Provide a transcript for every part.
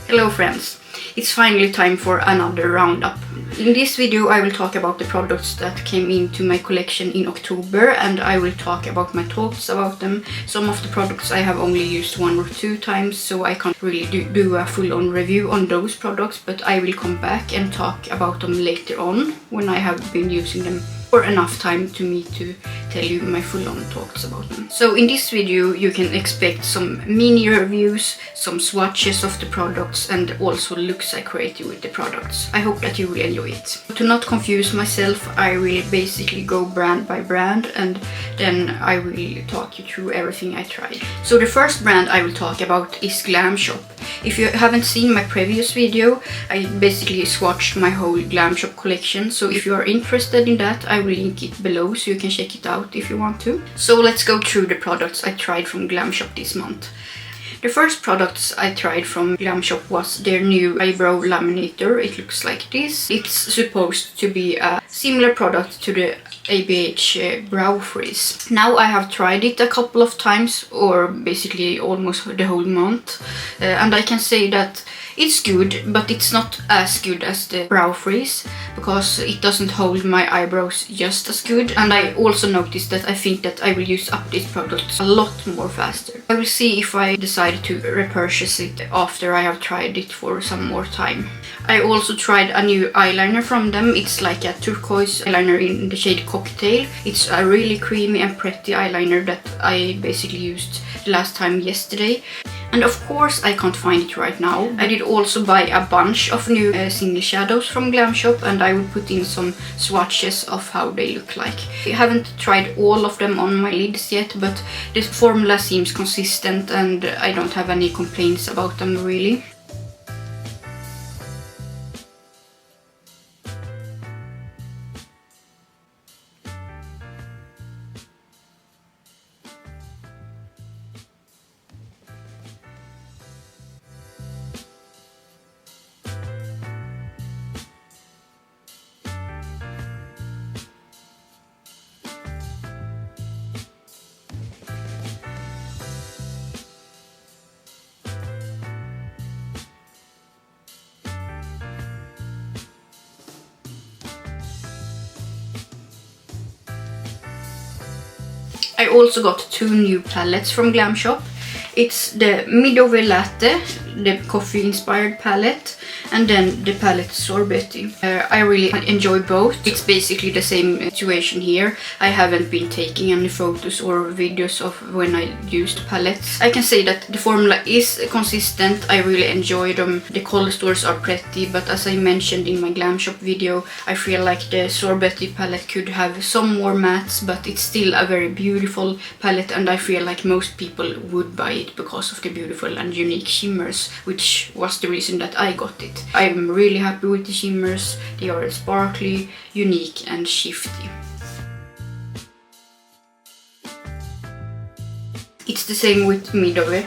Hello friends, it's finally time for another roundup. In this video I will talk about the products that came into my collection in October, and I will talk about my thoughts about them. Some of the products I have only used 1 or 2 times, so I can't really do a full-on review on those products, but I will come back and talk about them later on when I have been using them for enough time to me to tell you my full-on thoughts about them. So in this video you can expect some mini reviews, some swatches of the products, and also looks I created with the products. I hope that you will enjoy it. To not confuse myself, I will basically go brand by brand and then I will talk you through everything I tried. So the first brand I will talk about is GLAMSHOP. If you haven't seen my previous video, I basically swatched my whole GLAMSHOP collection, so if you are interested in that, I will link it below so you can check it out if you want to. So let's go through the products I tried from GLAMSHOP this month. The first products I tried from GLAMSHOP was their new eyebrow laminator. It looks like this. It's supposed to be a similar product to the ABH brow frizz. Now I have tried it a couple of times, or basically almost the whole month, and I can say that it's good, but it's not as good as the brow frizz because it doesn't hold my eyebrows just as good. And I also noticed that I think that I will use up this product a lot more faster. I will see if I decide to repurchase it after I have tried it for some more time. I also tried a new eyeliner from them. It's like a turquoise eyeliner in the shade Cocktail. It's a really creamy and pretty eyeliner that I basically used the last time yesterday. And of course I can't find it right now. I did also buy a bunch of new single shadows from GLAMSHOP, and I will put in some swatches of how they look like. I haven't tried all of them on my lids yet, but this formula seems consistent and I don't have any complaints about them really. I also got 2 new palettes from GLAMSHOP. It's the Mvndi Latte, the coffee inspired palette, and then the palette Sorbetti. I really enjoy both. It's basically the same situation here. I haven't been taking any photos or videos of when I used palettes. I can say that the formula is consistent. I really enjoy them. The color stores are pretty, but as I mentioned in my GLAMSHOP video, I feel like the Sorbetti palette could have some more mattes, but it's still a very beautiful palette, and I feel like most people would buy it because of the beautiful and unique shimmers, which was the reason that I got it. I'm really happy with the shimmers. They are sparkly, unique and shifty. It's the same with Mvndi.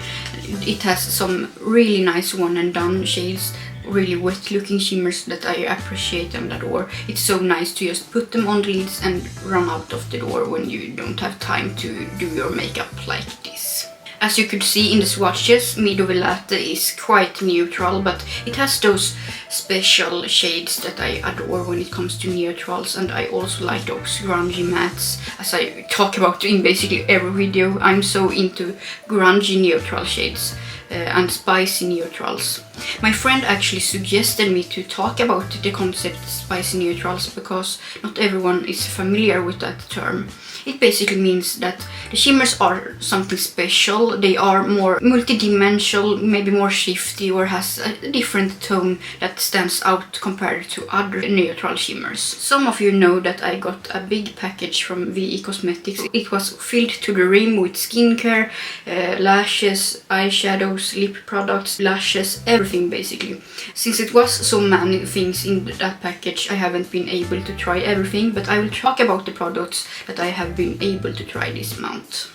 It has some really nice one and done shades, really wet looking shimmers that I appreciate and adore. It's so nice to just put them on the lids and run out of the door when you don't have time to do your makeup like this. As you could see in the swatches, Mvndi Latte is quite neutral, but it has those special shades that I adore when it comes to neutrals, and I also like those grungy mattes, as I talk about in basically every video. I'm so into grungy neutral shades and spicy neutrals. My friend actually suggested me to talk about the concept spicy neutrals because not everyone is familiar with that term. It basically means that the shimmers are something special. They are more multidimensional, maybe more shifty, or has a different tone that stands out compared to other neutral shimmers. Some of you know that I got a big package from Mvndi Cosmetics. It was filled to the rim with skincare, lashes, eyeshadows, lip products, blushes, everything basically. Since it was so many things in that package, I haven't been able to try everything, but I will talk about the products that I have been able to try this month.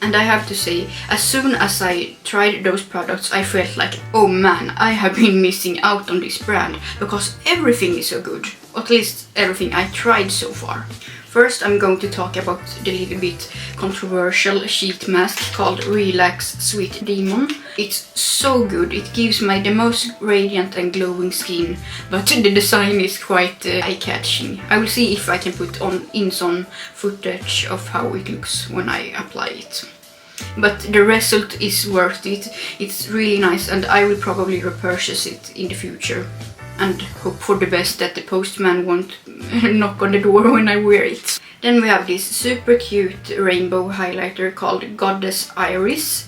And I have to say, as soon as I tried those products, I felt like, oh man, I have been missing out on this brand because everything is so good. At least everything I tried so far. First, I'm going to talk about the little bit controversial sheet mask called Relax Sweet Demon. It's so good, it gives me the most radiant and glowing skin, but the design is quite eye-catching. I will see if I can put in some footage of how it looks when I apply it. But the result is worth it, it's really nice, and I will probably repurchase it in the future. And hope for the best that the postman won't knock on the door when I wear it. Then we have this super cute rainbow highlighter called Goddess Iris.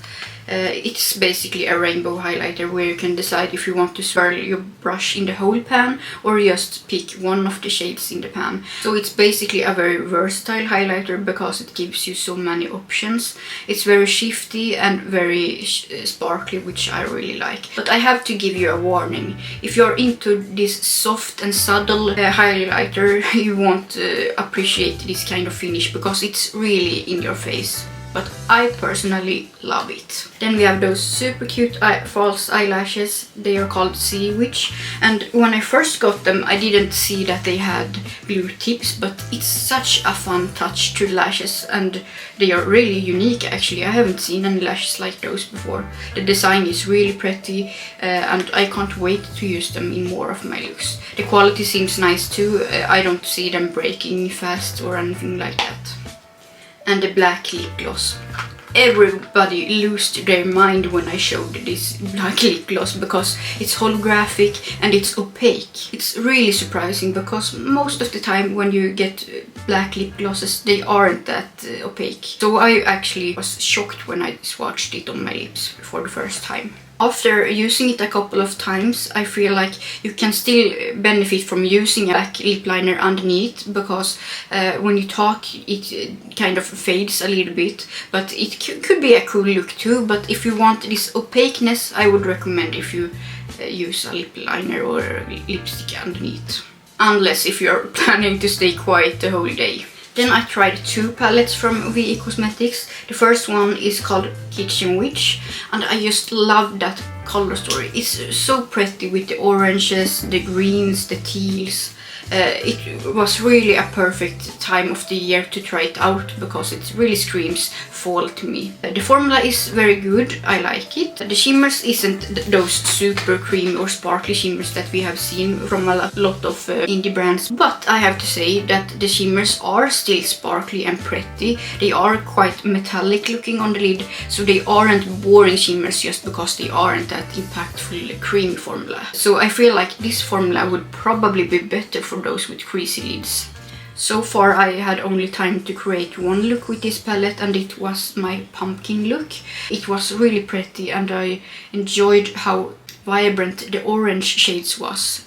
It's basically a rainbow highlighter where you can decide if you want to swirl your brush in the whole pan or just pick one of the shades in the pan. So it's basically a very versatile highlighter because it gives you so many options. It's very shifty and very sparkly, which I really like. But I have to give you a warning. If you're into this soft and subtle highlighter, you won't appreciate this kind of finish because it's really in your face. But I personally love it. Then we have those super cute false eyelashes. They are called Sea Witch, and when I first got them I didn't see that they had glue tips, but it's such a fun touch to the lashes and they are really unique actually. I haven't seen any lashes like those before. The design is really pretty and I can't wait to use them in more of my looks. The quality seems nice too. I don't see them breaking fast or anything like that. And the black lip gloss. Everybody lost their mind when I showed this black lip gloss because it's holographic and it's opaque. It's really surprising because most of the time when you get black lip glosses they aren't that opaque. So I actually was shocked when I swatched it on my lips for the first time. After using it a couple of times, I feel like you can still benefit from using a black lip liner underneath because when you talk it kind of fades a little bit, but it could be a cool look too. But if you want this opaqueness, I would recommend if you use a lip liner or lipstick underneath. Unless if you're planning to stay quiet the whole day. Then I tried two palettes from Mvndi Cosmetics. The first one is called Kitchen Witch and I just love that color story. It's so pretty with the oranges, the greens, the teals. It was really a perfect time of the year to try it out because it really screams fall to me. The formula is very good, I like it. The shimmers isn't those super creamy or sparkly shimmers that we have seen from a lot of indie brands, but I have to say that the shimmers are still sparkly and pretty. They are quite metallic looking on the lid, so they aren't boring shimmers just because they aren't that impactful creamy formula. So I feel like this formula would probably be better for those with creasy lids. So far I had only time to create one look with this palette and it was my pumpkin look. It was really pretty and I enjoyed how vibrant the orange shades was.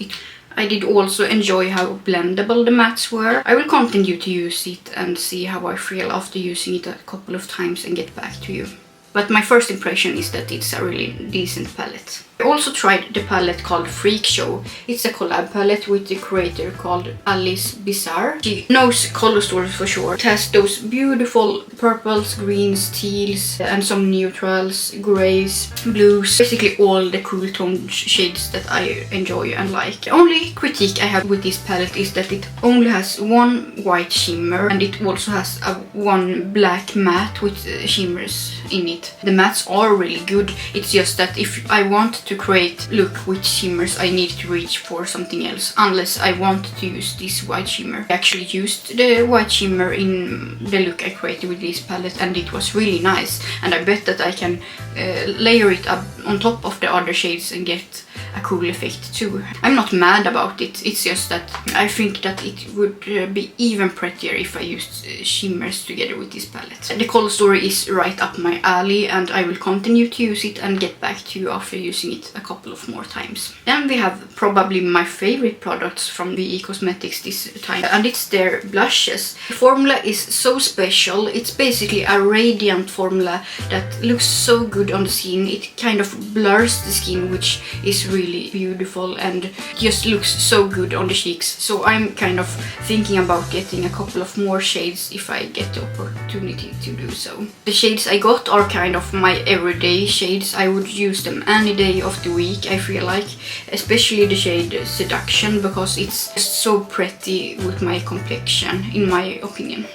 I did also enjoy how blendable the mattes were. I will continue to use it and see how I feel after using it a couple of times and get back to you. But my first impression is that it's a really decent palette. I also tried the palette called Freak Show. It's a collab palette with the creator called Alice Bizarre. She knows color stories for sure. It has those beautiful purples, greens, teals and some neutrals, grays, blues. Basically all the cool toned shades that I enjoy and like. The only critique I have with this palette is that it only has one white shimmer and it also has one black matte with shimmers in it. The mattes are really good. It's just that if I want to create look with shimmers I need to reach for something else unless I want to use this white shimmer. I actually used the white shimmer in the look I created with this palette and it was really nice, and I bet that I can layer it up on top of the other shades and get a cool effect too. I'm not mad about it, it's just that I think that it would be even prettier if I used shimmers together with this palette. The color story is right up my alley and I will continue to use it and get back to you after using it a couple of more times. Then we have probably my favorite products from Mvndi Cosmetics this time and it's their blushes. The formula is so special, it's basically a radiant formula that looks so good on the skin. It kind of blurs the skin, which is really really beautiful and just looks so good on the cheeks. So I'm kind of thinking about getting a couple of more shades if I get the opportunity to do so. The shades I got are kind of my everyday shades. I would use them any day of the week, I feel like. Especially the shade Seduction, because it's just so pretty with my complexion, in my opinion.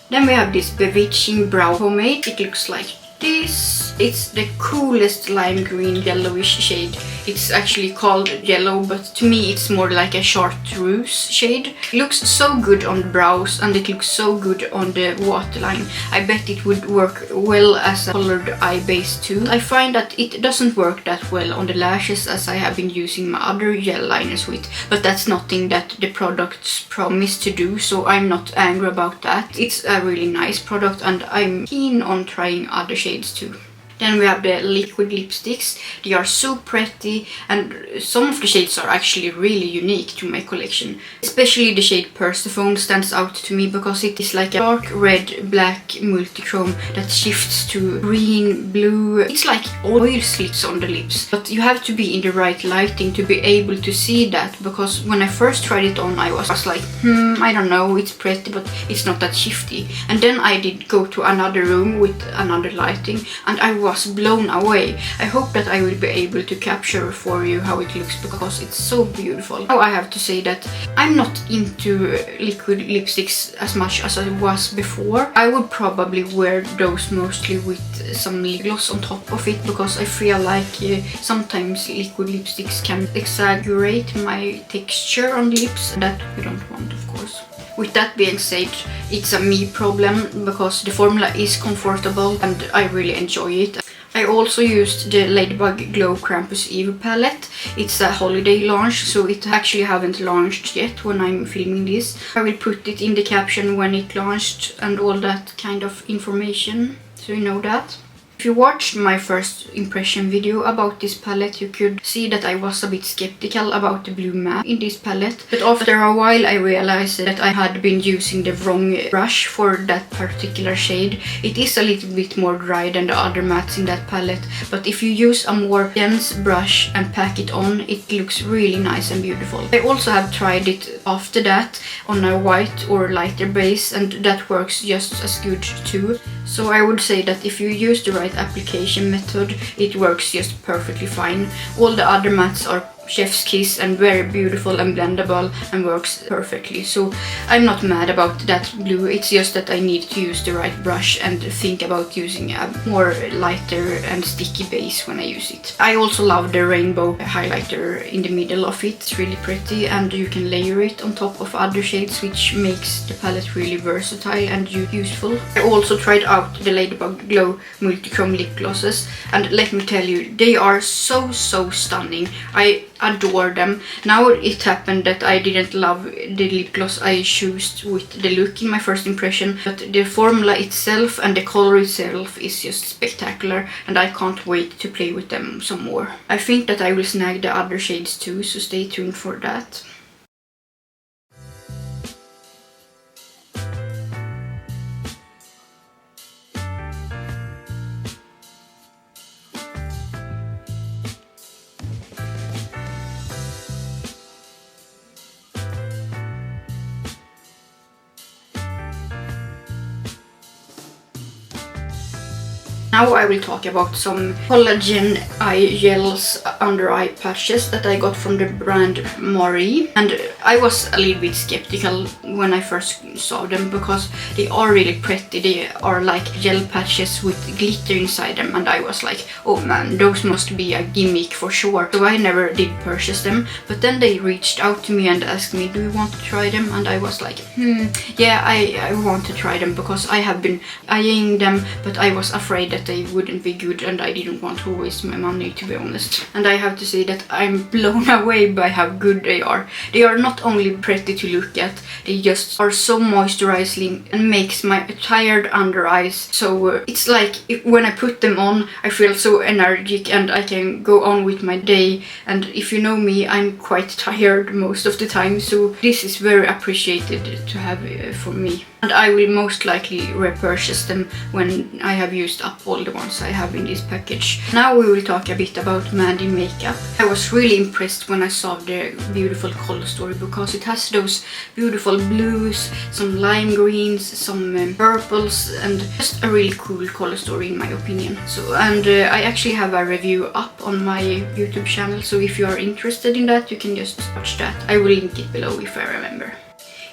Then we have this Bewitching Brow Pomade. It looks like this. It's the coolest lime green yellowish shade. It's actually called yellow, but to me it's more like a chartreuse shade. It looks so good on the brows and it looks so good on the waterline. I bet it would work well as a colored eye base too. I find that it doesn't work that well on the lashes as I have been using my other gel liners with, but that's nothing that the products promise to do, so I'm not angry about that. It's a really nice product and I'm keen on trying other shades too. Then we have the liquid lipsticks. They are so pretty and some of the shades are actually really unique to my collection. Especially the shade Persephone stands out to me because it is like a dark red black multichrome that shifts to green, blue. It's like oil slips on the lips. But you have to be in the right lighting to be able to see that, because when I first tried it on I was like, I don't know, it's pretty but it's not that shifty. And then I did go to another room with another lighting and I was blown away. I hope that I will be able to capture for you how it looks because it's so beautiful. Now I have to say that I'm not into liquid lipsticks as much as I was before. I would probably wear those mostly with some lip gloss on top of it because I feel like sometimes liquid lipsticks can exaggerate my texture on lips. That we don't want, of course. With that being said, it's a me problem because the formula is comfortable and I really enjoy it. I also used the Ladybug Glow Krampus Eve palette. It's a holiday launch, so it actually haven't launched yet when I'm filming this. I will put it in the caption when it launched and all that kind of information, so you know that. If you watched my first impression video about this palette, you could see that I was a bit skeptical about the blue matte in this palette. But after a while I realized that I had been using the wrong brush for that particular shade. It is a little bit more dry than the other mattes in that palette, but if you use a more dense brush and pack it on, it looks really nice and beautiful. I also have tried it after that on a white or lighter base and that works just as good too. So I would say that if you use the right application method, it works just perfectly fine. All the other mattes are chef's kiss and very beautiful and blendable and works perfectly. So I'm not mad about that blue, it's just that I need to use the right brush and think about using a more lighter and sticky base when I use it. I also love the rainbow highlighter in the middle of it. It's really pretty and you can layer it on top of other shades, which makes the palette really versatile and useful. I also tried out the Ladybug Glow Multichrome lip glosses and let me tell you, they are so stunning. I adore them. Now it happened that I didn't love the lip gloss I chose with the look in my first impression, but the formula itself and the color itself is just spectacular and I can't wait to play with them some more. I think that I will snag the other shades too, so stay tuned for that. Now I will talk about some collagen eye gels under eye patches that I got from the brand MARÉE. And I was a little bit skeptical when I first saw them because they are really pretty. They are like gel patches with glitter inside them and I was like, oh man, those must be a gimmick for sure. So I never did purchase them, but then they reached out to me and asked me, do you want to try them? And I was like, yeah, I want to try them because I have been eyeing them, but I was afraid that they wouldn't be good and I didn't want to waste my money, to be honest. And I have to say that I'm blown away by how good they are. They are not only pretty to look at, they just are so moisturizing and makes my tired under eyes so it's like when I put them on I feel so energetic and I can go on with my day. And if you know me, I'm quite tired most of the time, so this is very appreciated to have for me. And I will most likely repurchase them when I have used up all the ones I have in this package. Now we will talk a bit about Mvndi Mvkevp. I was really impressed when I saw the beautiful color story because it has those beautiful blues, some lime greens, some purples, and just a really cool color story in my opinion. I actually have a review up on my YouTube channel, so if you are interested in that, you can just watch that. I will link it below if I remember.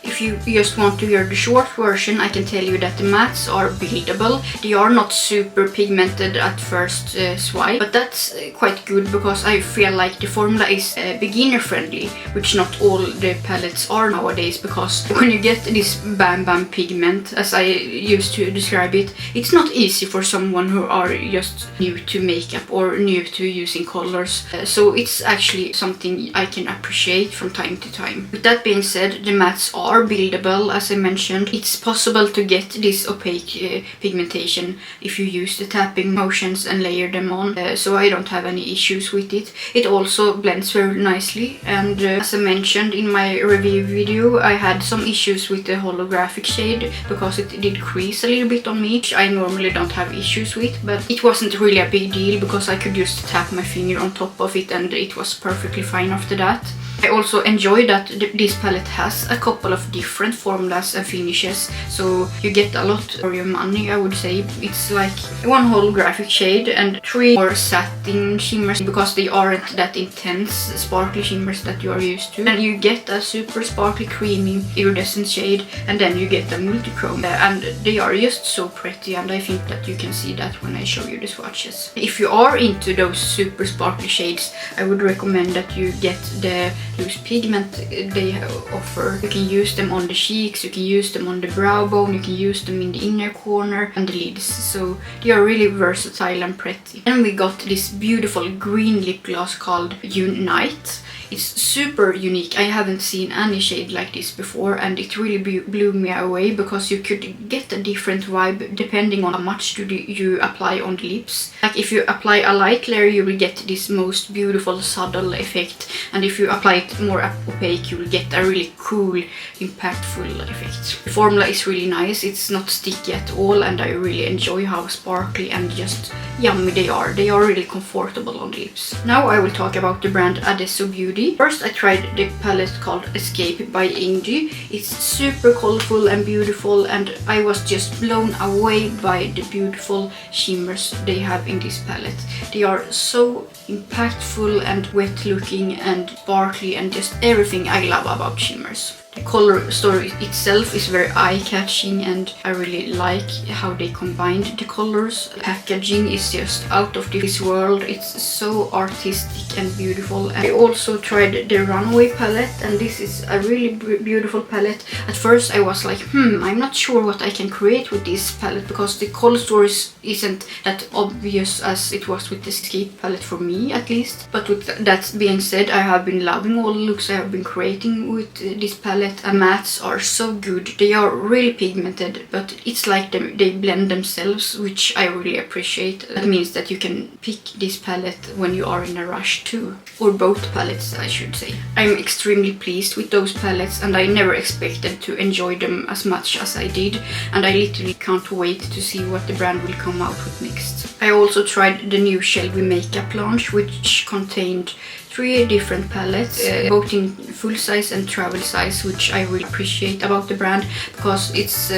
If you just want to hear the short version, I can tell you that the mattes are buildable. They are not super pigmented at first swipe, but that's quite good because I feel like the formula is beginner friendly, which not all the palettes are nowadays, because when you get this bam bam pigment, as I used to describe it, it's not easy for someone who are just new to makeup or new to using colors. So it's actually something I can appreciate from time to time. With that being said, the mattes are buildable, as I mentioned. It's possible to get this opaque pigmentation if you use the tapping motions and layer them on, so I don't have any issues with it. It also blends very nicely, and as I mentioned in my review video, I had some issues with the holographic shade because it did crease a little bit on me, which I normally don't have issues with, but it wasn't really a big deal because I could just tap my finger on top of it and it was perfectly fine after that. I also enjoy that this palette has a couple of different formulas and finishes, so you get a lot for your money, I would say. It's like one holographic shade and 3 more satin shimmers because they aren't that intense sparkly shimmers that you are used to. And you get a super sparkly creamy iridescent shade, and then you get a multichrome. And they are just so pretty, and I think that you can see that when I show you the swatches. If you are into those super sparkly shades, I would recommend that you get the loose pigment they offer. You can use them on the cheeks, you can use them on the brow bone, you can use them in the inner corner and the lids, so they are really versatile and pretty. And we got this beautiful green lip gloss called Unite. It's super unique. I haven't seen any shade like this before, and it really blew me away because you could get a different vibe depending on how much you apply on the lips. Like if you apply a light layer, you will get this most beautiful subtle effect, and if you apply it more opaque, you will get a really cool, impactful effect. The formula is really nice. It's not sticky at all, and I really enjoy how sparkly and just yummy they are. They are really comfortable on the lips. Now I will talk about the brand Adezzo Beauty. First I tried the palette called Escape by Mvndi. It's super colorful and beautiful, and I was just blown away by the beautiful shimmers they have in this palette. They are so impactful and wet looking and sparkly and just everything I love about shimmers. The color story itself is very eye-catching, and I really like how they combined the colors. The packaging is just out of this world. It's so artistic and beautiful. And I also tried the Runway palette, and this is a really beautiful palette. At first I was like, I'm not sure what I can create with this palette because the color story isn't that obvious as it was with the Escape palette, for me at least. But with that being said, I have been loving all the looks I have been creating with this palette. And mattes are so good. They are really pigmented, but it's like they blend themselves, which I really appreciate. That means that you can pick this palette when you are in a rush too. Or both palettes, I should say. I'm extremely pleased with those palettes, and I never expected to enjoy them as much as I did, and I literally can't wait to see what the brand will come out with next. I also tried the new SHELLWE makeup launch, which contained 3 different palettes, both in full size and travel size, which I really appreciate about the brand because it's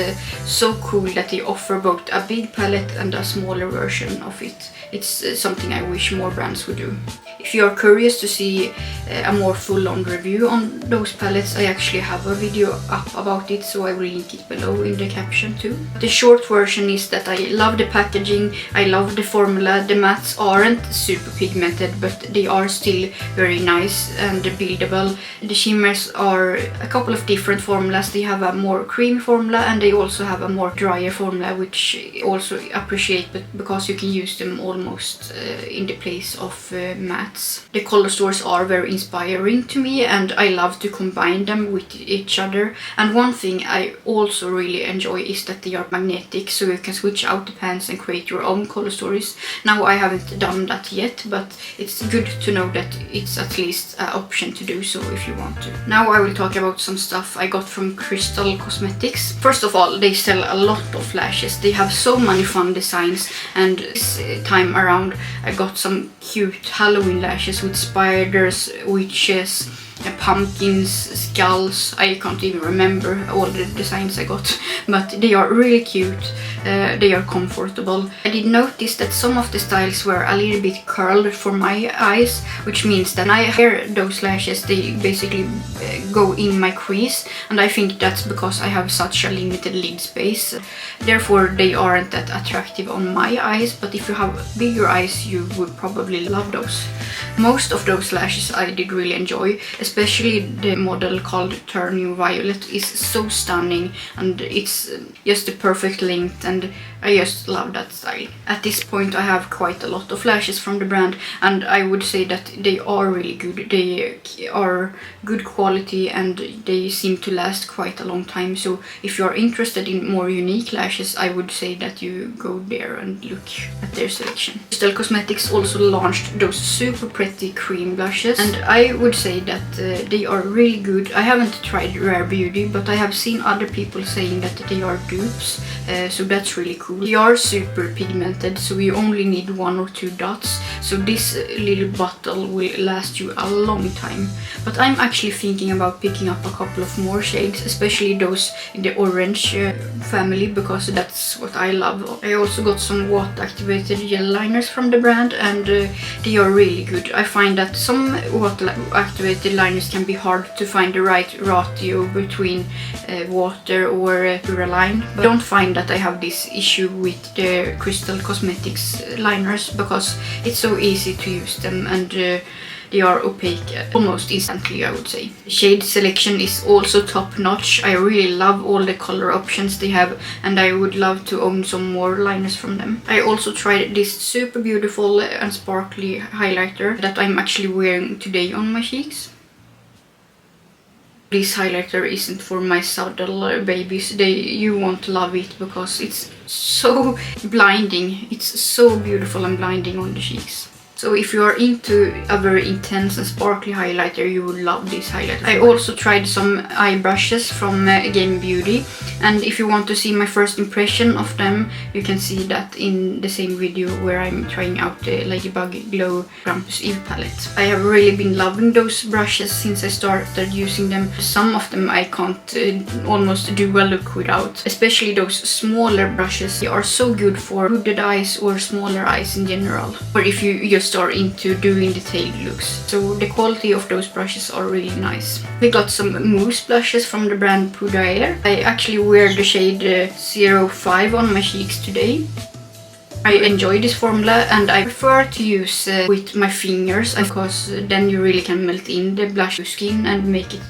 so cool that they offer both a big palette and a smaller version of it. It's something I wish more brands would do. If you are curious to see a more full-on review on those palettes, I actually have a video up about it, so I will link it below in the caption too. The short version is that I love the packaging, I love the formula. The mattes aren't super pigmented, but they are still very nice and buildable. The shimmers are a couple of different formulas. They have a more creamy formula, and they also have a more drier formula, which I also appreciate because you can use them almost in the place of matte. mattes. The color stores are very inspiring to me and I love to combine them with each other. And one thing I also really enjoy is that they are magnetic, so you can switch out the pans and create your own color stories. Now I haven't done that yet, but it's good to know that it's at least an option to do so if you want to. Now I will talk about some stuff I got from Crvstal Cosmetics. First of all, they sell a lot of lashes. They have so many fun designs, and this time around I got some cute Halloween lashes with spiders, witches, pumpkins, skulls. I can't even remember all the designs I got, but they are really cute. They are comfortable. I did notice that some of the styles were a little bit curled for my eyes, which means that when I wear those lashes, they basically go in my crease, and I think that's because I have such a limited lid space. Therefore, they aren't that attractive on my eyes, but if you have bigger eyes, you would probably love those. Most of those lashes I did really enjoy, especially the model called Turning Violet is so stunning, and it's just the perfect length, and I just love that style. At this point I have quite a lot of lashes from the brand, and I would say that they are really good. They are good quality and they seem to last quite a long time, so if you are interested in more unique lashes, I would say that you go there and look at their selection. Crvstal Cosmetics also launched those super pretty cream blushes, and I would say that they are really good. I haven't tried Rare Beauty, but I have seen other people saying that they are dupes, so that's really cool. They are super pigmented, so you only need 1 or 2 dots, so this little bottle will last you a long time. But I'm actually thinking about picking up a couple of more shades, especially those in the orange family, because that's what I love. I also got some water activated gel liners from the brand, and they are really good. I find that some water activated liners can be hard to find the right ratio between water or Duraline, but I don't find that I have this issue with the Crvstal Cosmetics liners because it's so easy to use them, and they are opaque almost instantly, I would say. The shade selection is also top notch. I really love all the color options they have, and I would love to own some more liners from them. I also tried this super beautiful and sparkly highlighter that I'm actually wearing today on my cheeks. This highlighter isn't for my saddle babies. You won't love it because it's so blinding. It's so beautiful and blinding on the cheeks. So if you are into a very intense and sparkly highlighter, you will love this highlighter. I also tried some eye brushes from Game Beauty, and if you want to see my first impression of them, you can see that in the same video where I'm trying out the Ladybug Glow Krampus Eve palette. I have really been loving those brushes since I started using them. Some of them I can't almost do a look without, especially those smaller brushes. They are so good for hooded eyes or smaller eyes in general, or if you just are into doing detailed looks. So the quality of those brushes are really nice. We got some mousse blushes from the brand Pudaier. I actually wear the shade 05 on my cheeks today. I enjoy this formula, and I prefer to use with my fingers because then you really can melt in the blush skin and make it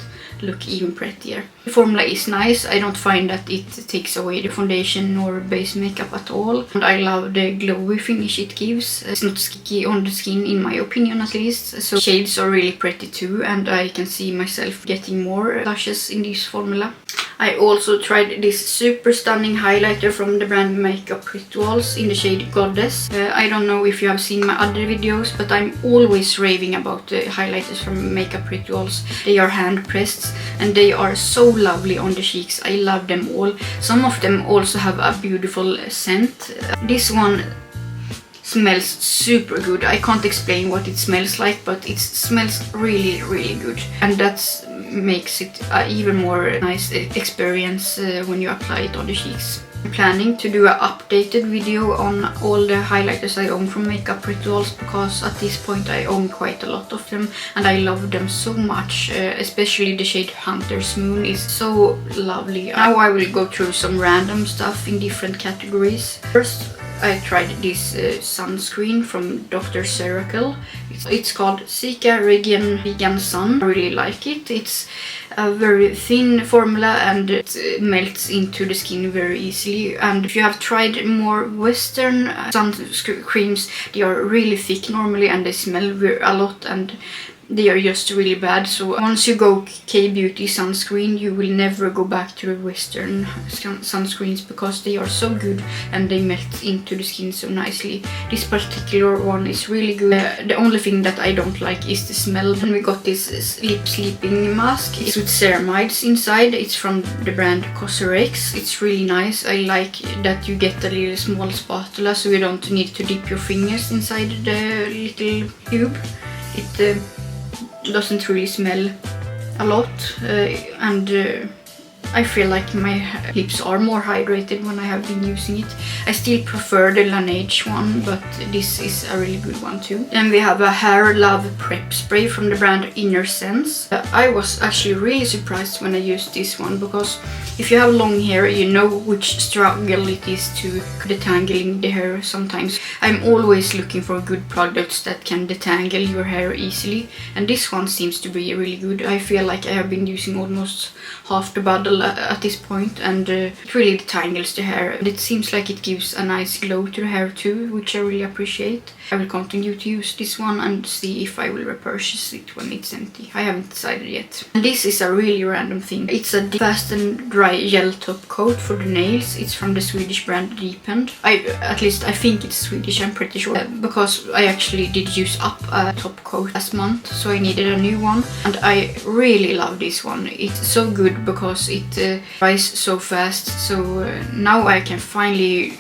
look even prettier. The formula is nice. I don't find that it takes away the foundation or base makeup at all, and I love the glowy finish it gives. It's not sticky on the skin in my opinion, at least, so shades are really pretty too, and I can see myself getting more blushes in this formula. I also tried this super stunning highlighter from the brand Makeup RITUALZ in the shade Goddess. I don't know if you have seen my other videos, but I'm always raving about the highlighters from Makeup RITUALZ. They are hand pressed and they are so lovely on the cheeks. I love them all. Some of them also have a beautiful scent. This one smells super good. I can't explain what it smells like, but it smells really, really good, and that makes it an even more nice experience when you apply it on the cheeks. I'm planning to do an updated video on all the highlighters I own from Makeup RITUALZ, because at this point I own quite a lot of them and I love them so much, especially the shade Hunter's Moon is so lovely. Now I will go through some random stuff in different categories. First, I tried this sunscreen from Dr. CEURACLE. It's called Sika Vegan Sun. I really like it. It's a very thin formula and it melts into the skin very easily. And if you have tried more Western sunscreens, they are really thick normally and they smell a lot and they are just really bad. So once you go K-beauty sunscreen, you will never go back to the Western sunscreens because they are so good and they melt into the skin so nicely. This particular one is really good. The only thing that I don't like is the smell. And we got this lip sleeping mask. It's with ceramides inside. It's from the brand COSRX. It's really nice. I like that you get a little small spatula so you don't need to dip your fingers inside the little tube. It doesn't really smell a lot and I feel like my lips are more hydrated when I have been using it. I still prefer the Laneige one, but this is a really good one too. Then we have a Hair Love Prep Spray from the brand INNERSENSE. I was actually really surprised when I used this one because if you have long hair, you know which struggle it is to detangling the hair sometimes. I'm always looking for good products that can detangle your hair easily, and this one seems to be really good. I feel like I have been using almost half the bottle at this point and it really detangles the hair. And it seems like it gives a nice glow to the hair too, which I really appreciate. I will continue to use this one and see if I will repurchase it when it's empty. I haven't decided yet. And this is a really random thing. It's a fast and dry gel top coat for the nails. It's from the Swedish brand Depend. At least I think it's Swedish, I'm pretty sure. Because I actually did use up a top coat last month, so I needed a new one. And I really love this one. It's so good because it dries so fast. So now I can finally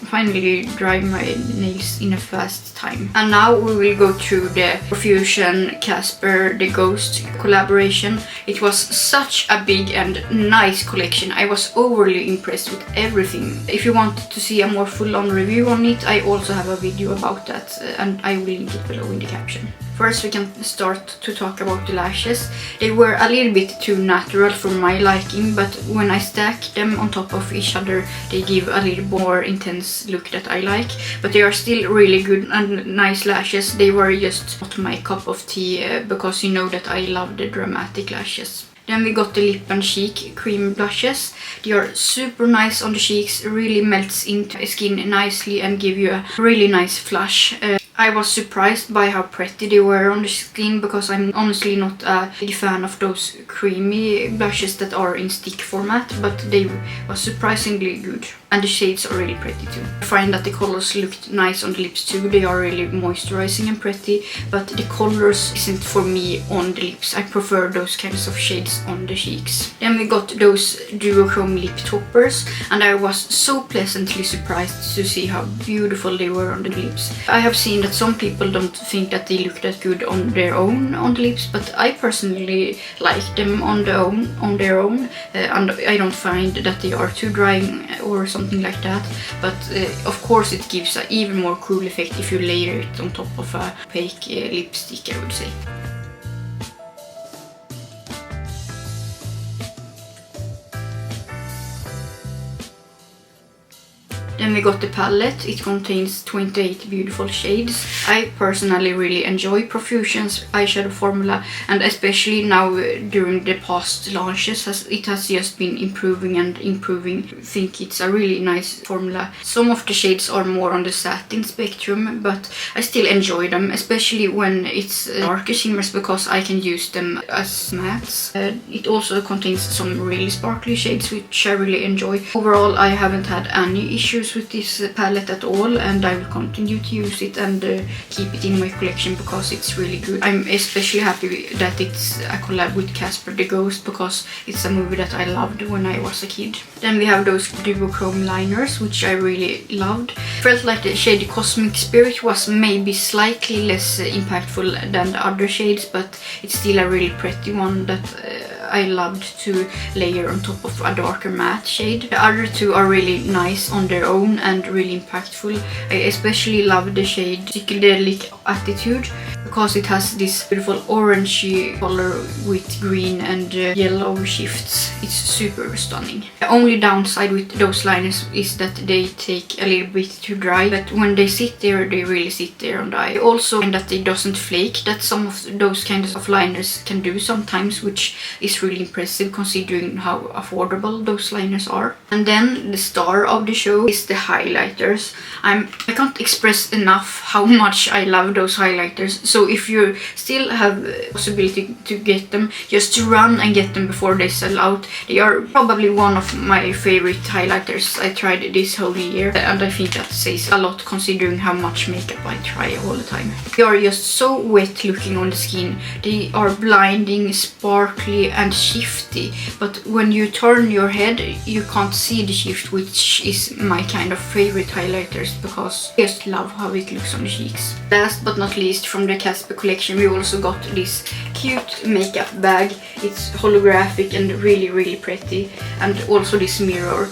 dry my nails in a fast time. And now we will go through the Profusion CASPER The Ghost collaboration. It was such a big and nice collection. I was overly impressed with everything. If you want to see a more full-on review on it, I also have a video about that and I will link it below in the caption. First we can start to talk about the lashes. They were a little bit too natural for my liking, but when I stack them on top of each other they give a little more intense look that I like. But they are still really good and nice lashes. They were just not my cup of tea because you know that I love the dramatic lashes. Then we got the Lip and Cheek cream blushes. They are super nice on the cheeks, really melts into the skin nicely and give you a really nice flush. I was surprised by how pretty they were on the skin because I'm honestly not a big fan of those creamy blushes that are in stick format, but they were surprisingly good. And the shades are really pretty too. I find that the colors looked nice on the lips too. They are really moisturizing and pretty, but the colors isn't for me on the lips. I prefer those kinds of shades on the cheeks. Then we got those duochrome lip toppers and I was so pleasantly surprised to see how beautiful they were on the lips. I have seen that some people don't think that they look that good on their own on the lips, but I personally like them on their own and I don't find that they are too drying or something like that. But of course it gives an even more cool effect if you layer it on top of a opaque lipstick, I would say. Then we got the palette. It contains 28 beautiful shades. I personally really enjoy Profusion's eyeshadow formula, and especially now during the past launches it has just been improving and improving. I think it's a really nice formula. Some of the shades are more on the satin spectrum, but I still enjoy them, especially when it's darker shimmers because I can use them as mattes. It also contains some really sparkly shades which I really enjoy. Overall I haven't had any issues with this palette at all, and I will continue to use it and keep it in my collection because it's really good. I'm especially happy that it's a collab with Casper the Ghost because it's a movie that I loved when I was a kid. Then we have those duochrome liners which I really loved. Felt like the shade Cosmic Spirit was maybe slightly less impactful than the other shades, but it's still a really pretty one that I loved to layer on top of a darker matte shade. The other two are really nice on their own and really impactful. I especially love the shade Psychedelic Attitude because it has this beautiful orangey color with green and yellow shifts. It's super stunning. The only downside with those liners is that they take a little bit to dry, but when they sit there, they really sit there and dry. Also, and that they doesn't flake, that some of those kinds of liners can do sometimes, which is really impressive considering how affordable those liners are. And then the star of the show is the highlighters. I can't express enough how much I love those highlighters. So if you still have the possibility to get them, just run and get them before they sell out. They are probably one of my favorite highlighters I tried this whole year, and I think that says a lot considering how much makeup I try all the time. They are just so wet looking on the skin. They are blinding, sparkly and shifty, but when you turn your head you can't see the shift, which is my kind of favorite highlighters because I just love how it looks on the cheeks. Last but not least, from the CASPER collection we also got this cute makeup bag. It's holographic and really pretty, and also this mirror.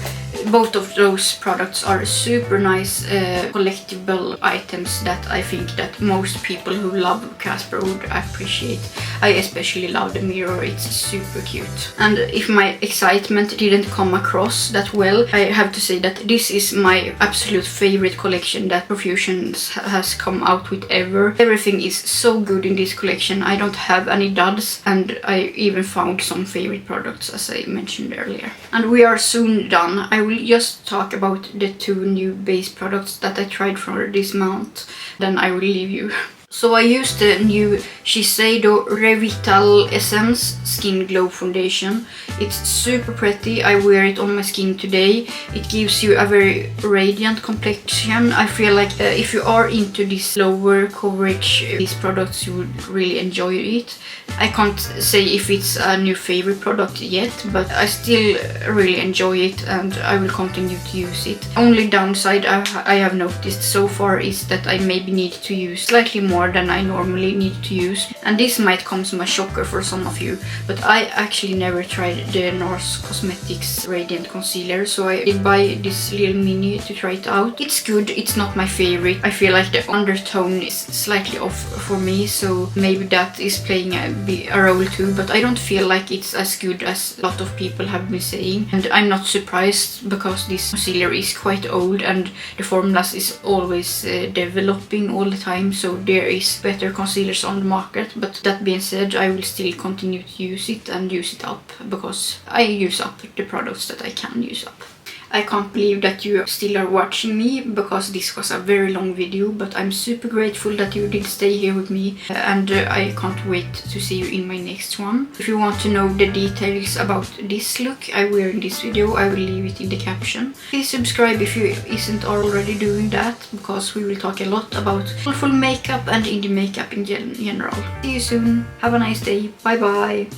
Both of those products are super nice collectible items that I think that most people who love CASPER would appreciate. I especially love the mirror, it's super cute. And if my excitement didn't come across that well, I have to say that this is my absolute favorite collection that Profusion has come out with ever. Everything is so good in this collection. I don't have any duds, and I even found some favorite products as I mentioned earlier. And we are soon done. I will just talk about the 2 new base products that I tried for this month, then I will leave you. So I used the new Shiseido Revital Essence Skin Glow Foundation. It's super pretty. I wear it on my skin today. It gives you a very radiant complexion. I feel like if you are into this lower coverage, these products, you would really enjoy it. I can't say if it's a new favorite product yet, but I still really enjoy it and I will continue to use it. Only downside I have noticed so far is that I maybe need to use slightly more than I normally need to use, and this might come as a shocker for some of you, but I actually never tried the NARS Cosmetics Radiant Concealer, so I did buy this little mini to try it out. It's good, it's not my favorite. I feel like the undertone is slightly off for me, so maybe that is playing a role too, but I don't feel like it's as good as a lot of people have been saying, and I'm not surprised because this concealer is quite old and the formulas is always developing all the time, so there is better concealers on the market. But that being said, I will still continue to use it and use it up because I use up the products that I can use up. I can't believe that you still are watching me because this was a very long video, but I'm super grateful that you did stay here with me, and I can't wait to see you in my next one. If you want to know the details about this look I wear in this video, I will leave it in the caption. Please subscribe if you isn't already doing that, because we will talk a lot about full makeup and indie makeup in general. See you soon, have a nice day, bye bye!